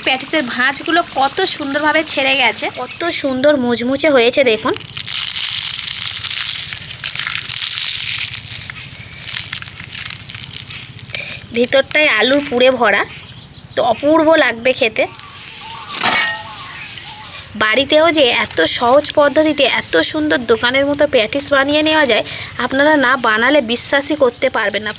প্যাটিসের ভাঁজগুলো কত সুন্দরভাবে ছেড়ে গেছে, কত সুন্দর মুচমুচে হয়েছে দেখুন। ভিতরটায় আলুর পুরে ভরা, তো অপূর্ব লাগবে খেতে। বাড়িতেও যে এত সহজ পদ্ধতিতে এত সুন্দর দোকানের মতো প্যাটিস বানিয়ে নেওয়া যায়, আপনারা না বানালে বিশ্বাসই করতে পারবেন না।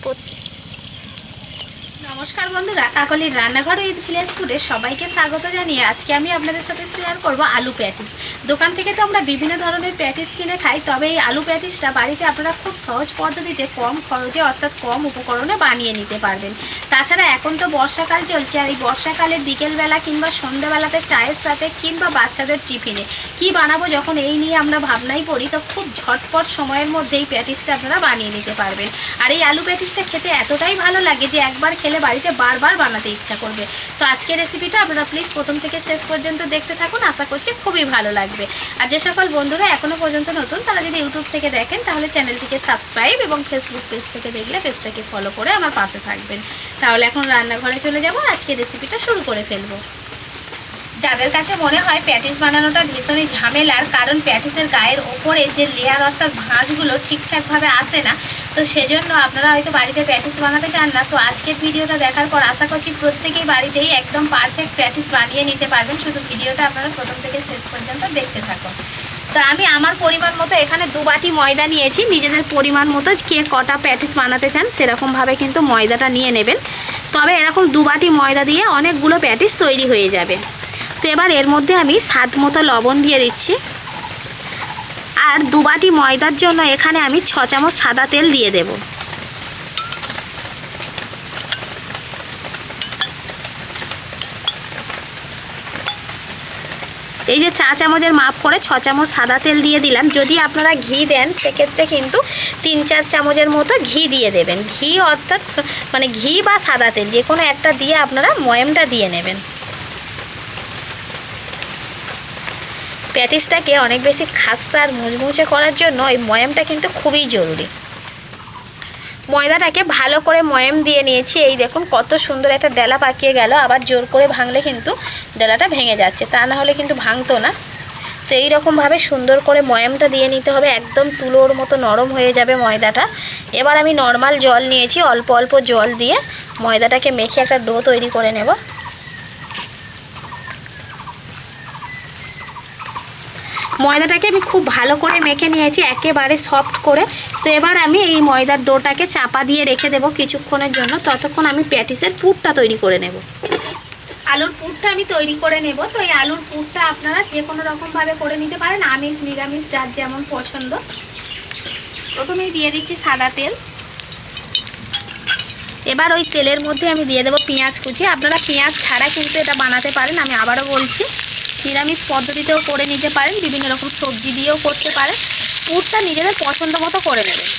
নমস্কার বন্ধুরা, কাকলির রান্নাঘর উইথ ভিলেজ ফুডে সবাইকে স্বাগত জানিয়ে আজকে আমি আপনাদের সাথে শেয়ার করব আলু প্যাটিস। দোকান থেকে তো আমরা বিভিন্ন ধরনের প্যাটিস কিনে খাই, তবে এই আলু প্যাটিসটা বাড়িতে আপনারা খুব সহজ পদ্ধতিতে কম খরচে অর্থাৎ কম উপকরণে বানিয়ে নিতে পারবেন। তাছাড়া এখন তো বর্ষাকাল চলছে, আর এই বর্ষাকালে বিকেলবেলা কিংবা সন্ধ্যাবেলাতে চায়ের সাথে কিংবা বাচ্চাদের টিফিনে কি বানাবো যখন এই নিয়ে আমরা ভাবনাই পড়ি, তো খুব ঝটপট সময়ের মধ্যে এই প্যাটিসটা আপনারা বানিয়ে নিতে পারবেন। আর এই আলু প্যাটিসটা খেতে এতটাই ভালো লাগে যে একবার খেলে বাড়িতে বারবার বানাতে ইচ্ছা করবে। তো আজকের রেসিপিটা আপনারা প্লিজ প্রথম থেকে শেষ পর্যন্ত দেখতে থাকুন, আশা করছি খুবই ভালো লাগবে। আর যে সকল বন্ধুরা এখনও পর্যন্ত নতুন, তারা যদি ইউটিউব থেকে দেখেন তাহলে চ্যানেলটিকে সাবস্ক্রাইব এবং ফেসবুক পেজ থেকে দেখলে পেজটাকে ফলো করে আমার পাশে থাকবেন। তাহলে এখন রান্নাঘরে চলে যাব, আজকের রেসিপিটা শুরু করে ফেলবো। যাদের কাছে মনে হয় প্যাটিস বানানোটা ভীষণই ঝামেলার, কারণ প্যাটিসের গায়ের ওপরে যে লেয়ার অর্থাৎ ভাঁজগুলো ঠিকঠাকভাবে আসে না, তো সেজন্য আপনারা হয়তো বাড়িতে প্যাটিস বানাতে চান না, তো আজকের ভিডিওটা দেখার পর আশা করছি প্রত্যেকেই বাড়িতেই একদম পারফেক্ট প্যাটিস বানিয়ে নিতে পারবেন। শুধু ভিডিওটা আপনারা প্রথম থেকে শেষ পর্যন্ত দেখতে থাকুন। তা আমি আমার পরিমাণ মতো এখানে 2 বাটি ময়দা নিয়েছি। নিজেদের পরিমাণ মতো কে কটা প্যাটিস বানাতে চান সেরকমভাবে কিন্তু ময়দাটা নিয়ে নেবেন। তবে এরকম 2 বাটি ময়দা দিয়ে অনেকগুলো প্যাটিস তৈরি হয়ে যাবে। তো এবার এর মধ্যে আমি স্বাদ মতো লবণ দিয়ে দিচ্ছি, আর 2 বাটি ময়দার জন্য এখানে আমি 6 চামচ সাদা তেল দিয়ে দেব। এই যে 4 চামচের মাপ করে 6 চামচ সাদা তেল দিয়ে দিলাম। যদি আপনারা ঘি দেন সেক্ষেত্রে কিন্তু 3-4 চামচের মতো ঘি দিয়ে দেবেন। ঘি অর্থাৎ মানে ঘি বা সাদা তেল যে কোনো একটা দিয়ে আপনারা ময়ামটা দিয়ে নেবেন। প্যাটিসটাকে অনেক বেশি খাস্তা আর মুচমুচে করার জন্য এই ময়ামটা কিন্তু খুবই জরুরি। ময়দাটাকে ভালো করে ময়াম দিয়ে নিয়েছি। এই দেখুন কত সুন্দর একটা ডেলা পাকিয়ে গেল। আবার জোর করে ভাঙলে কিন্তু ডেলাটা ভেঙে যাচ্ছে, তা না হলে কিন্তু ভাঙতো না। তো এইরকমভাবে সুন্দর করে ময়ামটা দিয়ে নিতে হবে, একদম তুলোর মতো নরম হয়ে যাবে ময়দাটা। এবার আমি নর্মাল জল নিয়েছি, অল্প অল্প জল দিয়ে ময়দাটাকে মেখে একটা ডো তৈরি করে নেব। ময়দাটাকে আমি খুব ভালো করে মেখে নিয়েছি, একেবারে সফট করে। তো এবার আমি এই ময়দার ডোটাকে চাপা দিয়ে রেখে দেব কিছুক্ষণের জন্য, ততক্ষণ আমি প্যাটিসের পুরটা তৈরি করে নেব। আলুর পুরটা আমি তৈরি করে নেব। তো এই আলুর পুরটা আপনারা যে কোনো রকমভাবে করে নিতে পারেন, আমিষ নিরামিষ যার যেমন পছন্দ। প্রথমেই দিয়ে দিচ্ছি সাদা তেল। এবার ওই তেলের মধ্যে আমি দিয়ে দেবো পেঁয়াজ কুচি। আপনারা পেঁয়াজ ছাড়া কিন্তু এটা বানাতে পারেন, আমি আবারও বলছি। নিরামিষ পদ্ধতিতেও করে নিতে পারেন, বিভিন্ন রকম সবজি দিয়েও করতে পারেন। পুরটা নিজেদের পছন্দ মতো করে নেবেন।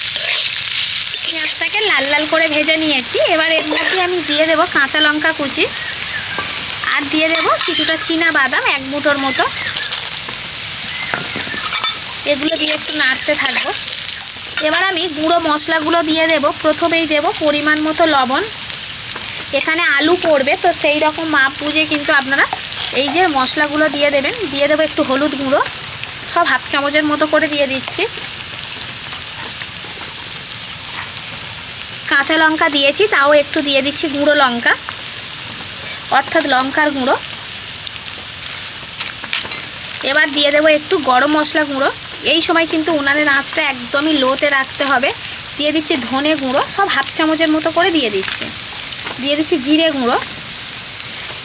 পেঁয়াজটাকে লাল লাল করে ভেজে নিয়েছি। এবার এর মধ্যে আমি দিয়ে দেবো কাঁচা লঙ্কা কুচি, আর দিয়ে দেবো কিছুটা চীনা বাদাম 1 মুঠোর মতো। এগুলো দিয়ে একটু নাড়তে থাকবো। এবার আমি গুঁড়ো মশলাগুলো দিয়ে দেব। প্রথমেই দেব পরিমাণ মতো লবণ। এখানে আলু পড়বে, তো সেই রকম মাপ বুঝে কিন্তু আপনারা এই যে মশলাগুলো দিয়ে দেবেন। দিয়ে দেবো একটু হলুদ গুঁড়ো, সব 1/2 চামচের মতো করে দিয়ে দিচ্ছি। কাঁচা লঙ্কা দিয়েছি, তাও একটু দিয়ে দিচ্ছি গুঁড়ো লঙ্কা অর্থাৎ লঙ্কার গুঁড়ো। এবার দিয়ে দেবো একটু গরম মশলা গুঁড়ো। এই সময় কিন্তু উনানের আঁচটা একদমই লোতে রাখতে হবে। দিয়ে দিচ্ছি ধনে গুঁড়ো, সব 1/2 চামচের মতো করে দিয়ে দিচ্ছি। দিয়ে দিচ্ছি জিরে গুঁড়ো।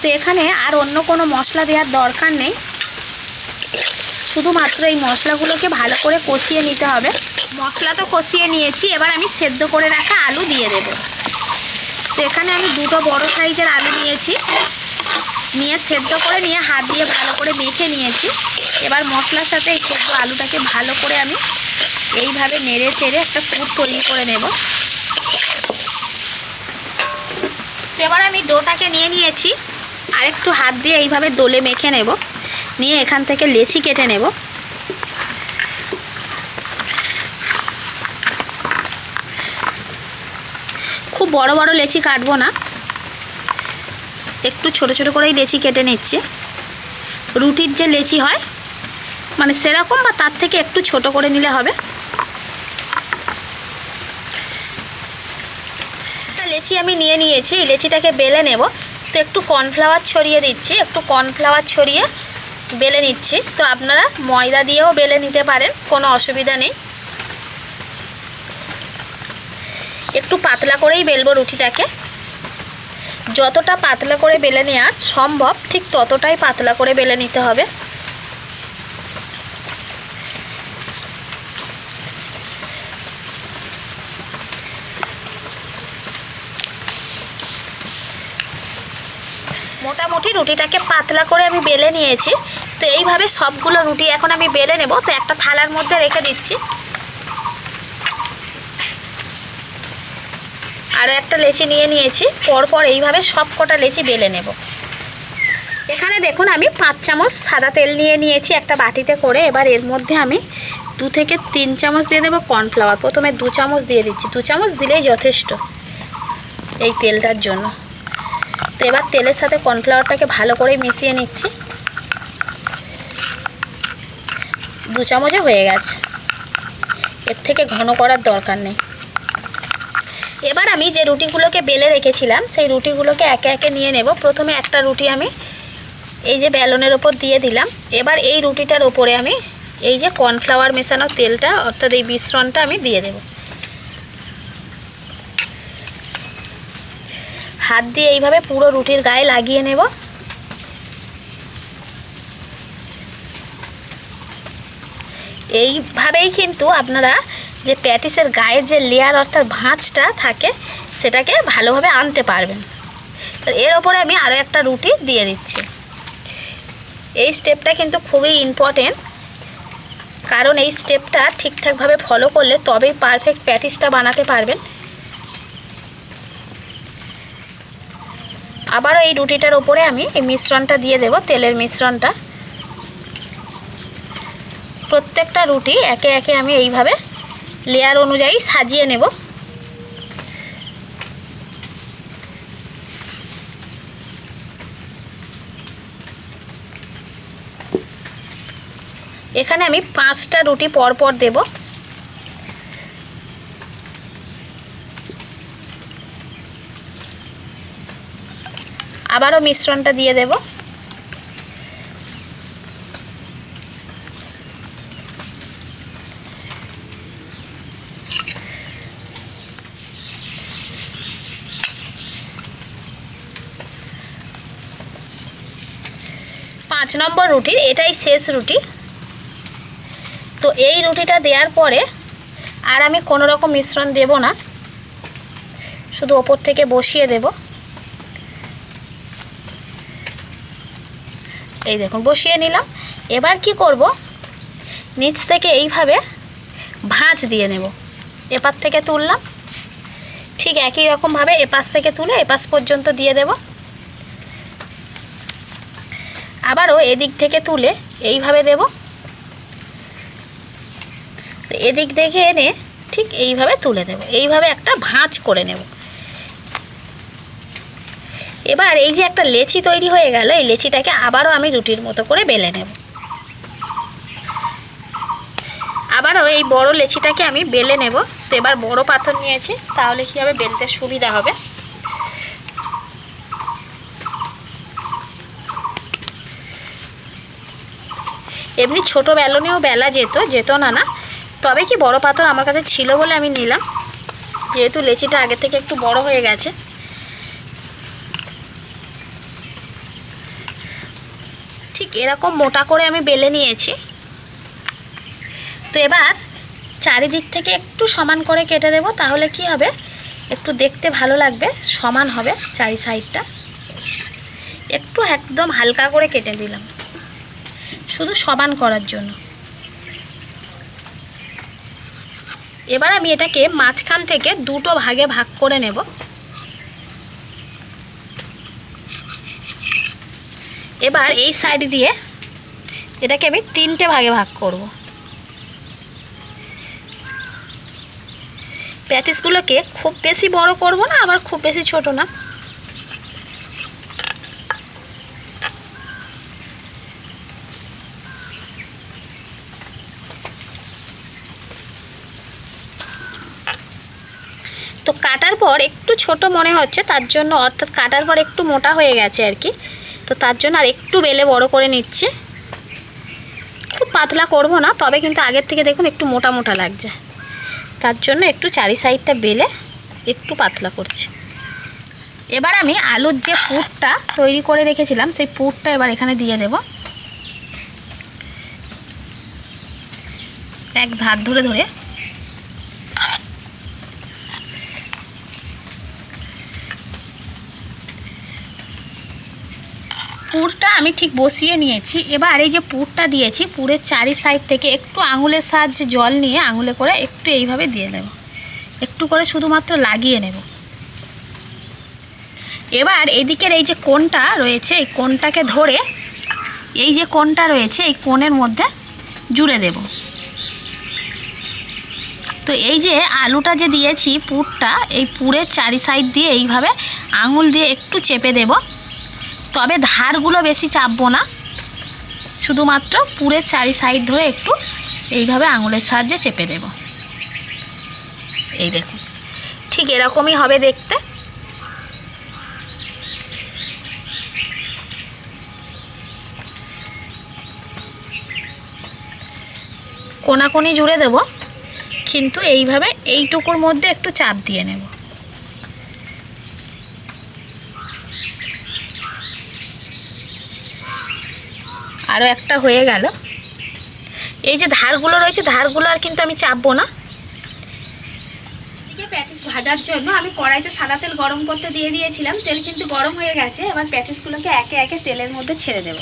তো এখানে আর অন্য কোনো মশলা দেওয়ার দরকার নেই, শুধুমাত্র এই মশলাগুলোকে ভালো করে কষিয়ে নিতে হবে। মশলা তো কষিয়ে নিয়েছি, এবার আমি সেদ্ধ করে রাখা আলু দিয়ে দেব। তো এখানে আমি 2টো বড় সাইজের আলু নিয়েছি, নিয়ে সেদ্ধ করে নিয়ে হাত দিয়ে ভালো করে মেখে নিয়েছি। এবার মশলার সাথে এই সেদ্ধ আলুটাকে ভালো করে আমি এইভাবে নেড়ে চেড়ে একটা পুর তৈরি করে নেব। তো এবার আমি ডোটাকে নিয়ে নিয়েছি, আর একটু হাত দিয়ে এইভাবে দোলে মেখে নেব। নিয়ে এখান থেকে লেচি কেটে নেব। খুব বড় বড় লেচি কাটবো না, একটু ছোট ছোট করেই লেচি কেটে নিচ্ছি। রুটির যে লেচি হয় মানে সেরকম বা তার থেকে একটু ছোট করে নিলে হবে। লেচি আমি নিয়ে নিয়েছি, এই লেচিটাকে বেলে নেব। তো একটু কর্নফ্লাওয়ার ছড়িয়ে দিচ্ছি, একটু কর্নফ্লাওয়ার ছড়িয়ে বেলে নিচ্ছি। তো আপনারা ময়দা দিয়েও বেলে নিতে পারেন, কোনো অসুবিধা নেই। একটু পাতলা করেই বেলবো রুটিটাকে। যতটা পাতলা করে বেলে নেওয়া সম্ভব ঠিক ততটাই পাতলা করে বেলে নিতে হবে। মোটামুটি রুটিটাকে পাতলা করে আমি বেলে নিয়েছি। তো এইভাবে সবগুলো রুটি এখন আমি বেলে নেব। তো একটা থালার মধ্যে রেখে দিচ্ছি। আরও একটা লেচি নিয়ে নিয়েছি, পরপর এইভাবে সব কটা লেচি বেলে নেব। এখানে দেখুন আমি 5 চামচ সাদা তেল নিয়ে নিয়েছি একটা বাটিতে করে। এবার এর মধ্যে আমি 2 থেকে 3 চামচ দিয়ে দেবো কর্নফ্লাওয়ার। প্রথমে 2 চামচ দিয়ে দিচ্ছি, 2 চামচ দিলেই যথেষ্ট এই তেলটার জন্য। তো এবার তেলের সাথে কর্নফ্লাওয়ারটাকে ভালো করে মিশিয়ে নিচ্ছি। 2 চামচে হয়ে গেছে, এর থেকে ঘন করার দরকার নেই। এবার আমি যে রুটিগুলোকে বেলে রেখেছিলাম সেই রুটিগুলোকে একে একে নিয়ে নেব। প্রথমে একটা রুটি আমি এই যে বেলনের ওপর দিয়ে দিলাম। এবার এই রুটিটার ওপরে আমি এই যে কর্নফ্লাওয়ার মেশানো তেলটা অর্থাৎ এই মিশ্রণটা আমি দিয়ে দেব। হাত দিয়ে এইভাবে পুরো রুটির গায়ে লাগিয়ে নেব। এইভাবেই কিন্তু আপনারা যে প্যাটিসের গায়ে যে লেয়ার অর্থাৎ ভাঁজটা থাকে সেটাকে ভালোভাবে আনতে পারবেন। এর ওপরে আমি আরও একটা রুটি দিয়ে দিচ্ছি। এই স্টেপটা কিন্তু খুবই ইম্পর্টেন্ট, কারণ এই স্টেপটা ঠিকঠাকভাবে ফলো করলে তবেই পারফেক্ট প্যাটিসটা বানাতে পারবেন। আবারও এই রুটিটার ওপরে আমি এই মিশ্রণটা দিয়ে দেব, তেলের মিশ্রণটা। প্রত্যেকটা রুটি একে একে আমি এইভাবে লেয়ার অনুযায়ী সাজিয়ে নেব। এখানে আমি 5টা রুটি পরপর দেব। আবারও মিশ্রণটা দিয়ে দেব। পাঁচ নম্বর রুটি, এটাই শেষ রুটি। তো এই রুটিটা দেওয়ার পরে আর আমি কোনো রকম মিশ্রণ দেব না, শুধু ওপর থেকে বসিয়ে দেব। এই দেখুন বসিয়ে নিলাম। এবার কি করব, নিচ থেকে এইভাবে ভাঁজ দিয়ে নেব। এপাশ থেকে তুললাম, ঠিক একই রকমভাবে এপাশ থেকে তুলে এপাশ পর্যন্ত দিয়ে দেব। আবারও এদিক থেকে তুলে এইভাবে দেব। এদিক থেকে এনে ঠিক এইভাবে তুলে দেব। এইভাবে একটা ভাঁজ করে নেব। এবার এই যে একটা লেচি তৈরি হয়ে গেল, এই লেচিটাকে আবারও আমি রুটির মতো করে বেলে নেব। আবারও এই বড় লেচিটাকে আমি বেলে নেব। তো এবার বড় পাথর নিয়েছি, তাহলে কি হবে, বেলতে সুবিধা হবে। এমনি ছোট বেলনেও বেলা যেত না, তবে কি বড় পাথর আমার কাছে ছিল বলে আমি নিলাম, যেহেতু লেচিটা আগে থেকে একটু বড় হয়ে গেছে। ঠিক এরকম মোটা করে আমি বেলে নিয়েছি। তো এবার চারিদিক থেকে একটু সমান করে কেটে দেব, তাহলে কি হবে, একটু দেখতে ভালো লাগবে, সমান হবে চারি সাইডটা। একটু একদম হালকা করে কেটে দিলাম শুধু সমান করার জন্য। এবার আমি এটাকে মাঝখান থেকে দুটো ভাগে ভাগ করে নেব। এবার এই সাইড দিয়ে এটাকে আমি 3টে ভাগে ভাগ করব। প্যাটিসগুলোকে খুব বেশি বড় করব না, আবার খুব বেশি ছোট না। তো কাটার পর একটু ছোট মনে হচ্ছে, তার জন্য অর্থাৎ কাটার পর একটু মোটা হয়ে গেছে আর কি, তো তার জন্য আর একটু বেলে বড় করে নিচ্ছি। খুব পাতলা করব না, তবে কিন্তু আগের থেকে দেখুন একটু মোটা মোটা লাগছে, তার জন্য একটু চারি সাইডটা বেলে একটু পাতলা করছি। এবার আমি আলুর যে পুরটা তৈরি করে রেখেছিলাম সেই পুরটা এবার এখানে দিয়ে দেব। এক ধার ধরে ধরে পুরটা আমি ঠিক বসিয়ে নিয়েছি। এবার এই যে পুরটা দিয়েছি, পুরের চারি সাইড থেকে একটু আঙুলের সাহায্যে জল নিয়ে আঙুলে করে একটু এইভাবে দিয়ে দেব, একটু করে শুধুমাত্র লাগিয়ে নেব। এবার এদিকের এই যে কোণটা রয়েছে, এই কোণটাকে ধরে এই যে কোণটা রয়েছে এই কোণের মধ্যে জুড়ে দেব। তো এই যে আলুটা যে দিয়েছি পুরটা, এই পুরের চারি সাইড দিয়ে এইভাবে আঙুল দিয়ে একটু চেপে দেব, তবে ধারগুলো বেশি চাপবো না, শুধুমাত্র পুরের চারি সাইড ধরে একটু এইভাবে আঙুলের সাহায্যে চেপে দেব। এই দেখুন ঠিক এরকমই হবে দেখতে। কোনাকুনি জুড়ে দেব, কিন্তু এইভাবে এইটুকুর মধ্যে একটু চাপ দিয়ে নেব। আরও একটা হয়ে গেল। এই যে ধারগুলো রয়েছে, ধারগুলো আর কিন্তু আমি চাপবো না। এদিকে প্যাটিস ভাজার জন্য আমি কড়াইতে সাদা তেল গরম করতে দিয়ে দিয়েছিলাম, তেল কিন্তু গরম হয়ে গেছে। এবার প্যাটিসগুলোকে একে একে তেলের মধ্যে ছেড়ে দেব।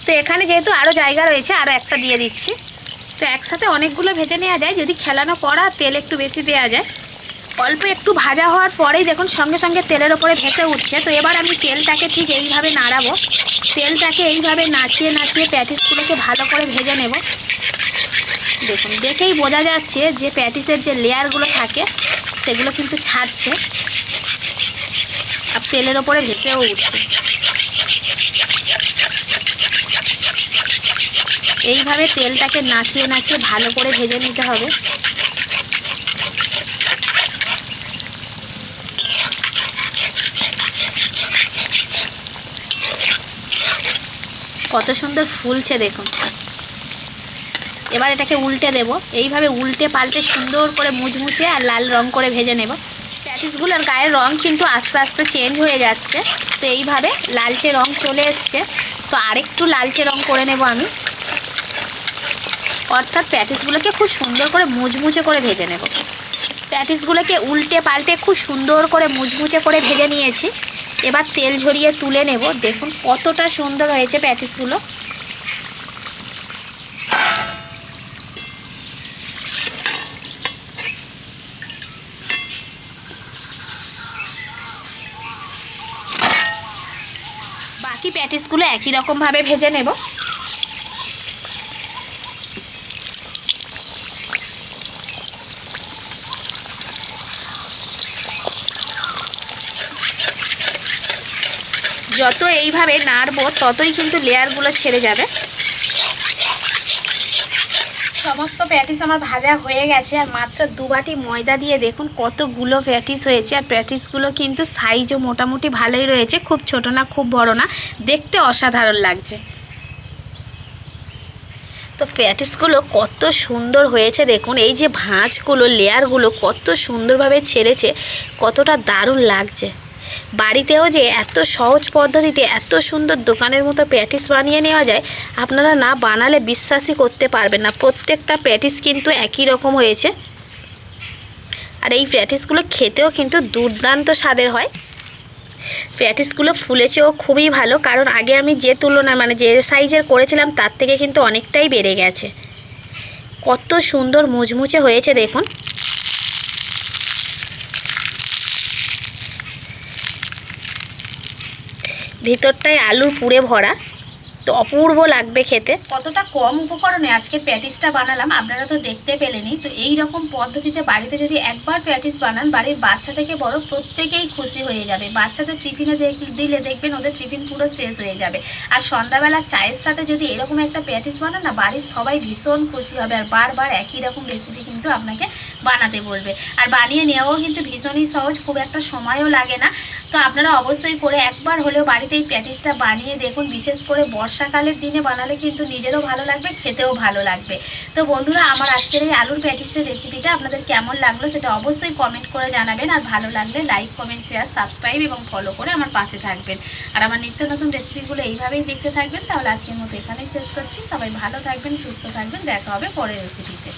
তো এখানে যেহেতু আরও জায়গা রয়েছে, আরও একটা দিয়ে দিচ্ছি। তো একসাথে অনেকগুলো ভেজে নেওয়া যায় যদি খেলানো কড়া, তেল একটু বেশি দেওয়া যায়। অল্প একটু ভাজা হওয়ার পরেই দেখুন সঙ্গে সঙ্গে তেলের ওপরে ভেসে উঠছে। তো এবার আমি তেলটাকে ঠিক এইভাবে নাড়াবো, তেলটাকে এইভাবে নাচিয়ে নাচিয়ে প্যাটিসগুলোকে ভালো করে ভেজে নেব। দেখুন দেখেই বোঝা যাচ্ছে যে প্যাটিসের যে লেয়ারগুলো থাকে সেগুলো কিন্তু ছাড়ছে আর তেলের ওপরে ভেসেও উঠছে। এইভাবে তেলটাকে নাচিয়ে নাচিয়ে ভালো করে ভেজে নিতে হবে। কত সুন্দর ফুলছে দেখুন। এবার এটাকে উল্টে দেব, এইভাবে উল্টে পাল্টে সুন্দর করে মুচমুচে আর লাল রং করে ভেজে নেব। প্যাটিসগুলোর গায়ের রং কিন্তু আস্তে আস্তে চেঞ্জ হয়ে যাচ্ছে। তো এইভাবে লালচে রং চলে এসছে, তো আরেকটু লালচে রং করে নেব আমি, অর্থাৎ প্যাটিসগুলোকে খুব সুন্দর করে মুচমুচে করে ভেজে নেব। প্যাটিসগুলোকে উল্টে পাল্টে খুব সুন্দর করে মুচমুচে করে ভেজে নিয়েছি। এবার তেল ঝরিয়ে তুলে নেব। দেখুন কতটা সুন্দর হয়েছে প্যাটিসগুলো। বাকি প্যাটিসগুলো একই রকমভাবে ভেজে নেব। যত এইভাবে নাড়বো ততই কিন্তু লেয়ারগুলো ছেড়ে যাবে। সমস্ত প্যাটিস আমার ভাজা হয়ে গেছে, আর মাত্র 2 বাটি ময়দা দিয়ে দেখুন কতগুলো প্যাটিস হয়েছে। আর প্যাটিসগুলো কিন্তু সাইজও মোটামুটি ভালোই রয়েছে, খুব ছোট না খুব বড় না, দেখতে অসাধারণ লাগছে। তো প্যাটিসগুলো কত সুন্দর হয়েছে দেখুন, এই যে ভাঁজগুলো লেয়ারগুলো কত সুন্দরভাবে ছেড়েছে, কতটা দারুণ লাগছে। বাড়িতেও যে এত সহজ পদ্ধতিতে এত সুন্দর দোকানের মতো প্যাটিস বানিয়ে নেওয়া যায়, আপনারা না বানালে বিশ্বাসই করতে পারবেন না। প্রত্যেকটা প্যাটিস কিন্তু একই রকম হয়েছে। আর এই প্যাটিসগুলো খেতেও কিন্তু দুর্দান্ত স্বাদের হয়। প্যাটিসগুলো ফুলেছেও খুবই ভালো, কারণ আগে আমি যে তুলনায় যে সাইজের করেছিলাম তার থেকে কিন্তু অনেকটাই বেড়ে গেছে। কত সুন্দর মুচমুচে হয়েছে দেখুন। ভিতরটায় আলুর পুরে ভরা। তো অপূর্ব লাগবে খেতে। কতটা কম উপকরণে আজকে প্যাটিসটা বানালাম আপনারা তো দেখতে পেলেনই। তো এই রকম পদ্ধতিতে বাড়িতে যদি একবার প্যাটিস বানান, বাড়ির বাচ্চা থেকে বড় প্রত্যেকেই খুশি হয়ে যাবে। বাচ্চাদের টিফিনে দিলে দেখবেন ওদের টিফিন পুরো শেষ হয়ে যাবে। আর সন্ধ্যাবেলা চায়ের সাথে যদি এরকম একটা প্যাটিস বানান না, বাড়ির সবাই ভীষণ খুশি হবে। আর বারবার একই রকম রেসিপি কিন্তু আপনাকে বানাতে বলবে। আর বানিয়ে নেওয়াও কিন্তু ভীষণই সহজ, খুব একটা সময়ও লাগে না। তো আপনারা অবশ্যই করে একবার হলেও বাড়িতে এই প্যাটিসটা বানিয়ে দেখুন। বিশেষ করে বর্ষাকালের দিনে বানালে কিন্তু নিজেরও ভালো লাগবে, খেতেও ভালো লাগবে। তো বন্ধুরা, আমার আজকের এই আলুর প্যাটিসের রেসিপিটা আপনাদের কেমন লাগলো সেটা অবশ্যই কমেন্ট করে জানাবেন। আর ভালো লাগলে লাইক, কমেন্ট, শেয়ার, সাবস্ক্রাইব এবং ফলো করে আমার পাশে থাকবেন। আর আমার নিত্য নতুন রেসিপিগুলো এইভাবেই দেখতে থাকবেন। তাহলে আজকের মতো এখানেই শেষ করছি। সবাই ভালো থাকবেন, সুস্থ থাকবেন, দেখা হবে পরের রেসিপিতে।